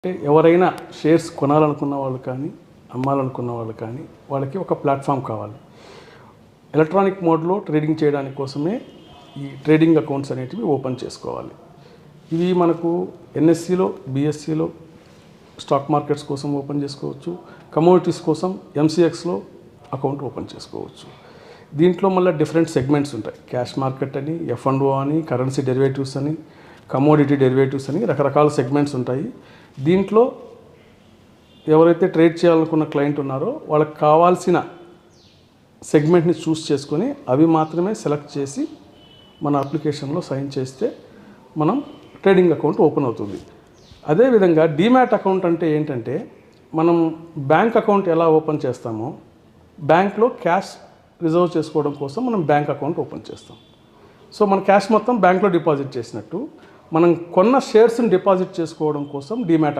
అంటే ఎవరైనా షేర్స్ కొనాలనుకున్న వాళ్ళు కానీ అమ్మాలనుకున్న వాళ్ళు కానీ వాళ్ళకి ఒక ప్లాట్ఫామ్ కావాలి. ఎలక్ట్రానిక్ మోడ్లో ట్రేడింగ్ చేయడానికి కోసమే ఈ ట్రేడింగ్ అకౌంట్స్ అనేటివి ఓపెన్ చేసుకోవాలి. ఇవి మనకు ఎన్ఎస్సిలో, బిఎస్సిలో స్టాక్ మార్కెట్స్ కోసం ఓపెన్ చేసుకోవచ్చు. కమోడిటీస్ కోసం ఎంసీఎక్స్లో అకౌంట్ ఓపెన్ చేసుకోవచ్చు. దీంట్లో మళ్ళీ డిఫరెంట్ సెగ్మెంట్స్ ఉంటాయి. క్యాష్ మార్కెట్ అని, F&O అని, కరెన్సీ డెరివేటివ్స్ అని, కమోడిటీ డెరివేటివ్స్ అని రకరకాల సెగ్మెంట్స్ ఉంటాయి. దీంట్లో ఎవరైతే ట్రేడ్ చేయాలనుకున్న క్లయింట్ ఉన్నారో వాళ్ళకి కావాల్సిన సెగ్మెంట్ని చూస్ చేసుకొని అవి మాత్రమే సెలెక్ట్ చేసి మన అప్లికేషన్లో సైన్ చేస్తే మనం ట్రేడింగ్ అకౌంట్ ఓపెన్ అవుతుంది. అదేవిధంగా డీమ్యాట్ అకౌంట్ అంటే ఏంటంటే మనం బ్యాంక్ అకౌంట్ ఎలా ఓపెన్ చేస్తామో బ్యాంక్లో క్యాష్ రిజర్వ్ చేసుకోవడం కోసం మనం బ్యాంక్ అకౌంట్ ఓపెన్ చేస్తాం. సో మన క్యాష్ మొత్తం బ్యాంక్లో డిపాజిట్ చేసినట్టు మనం కొన్న షేర్స్ని డిపాజిట్ చేసుకోవడం కోసం డీమ్యాట్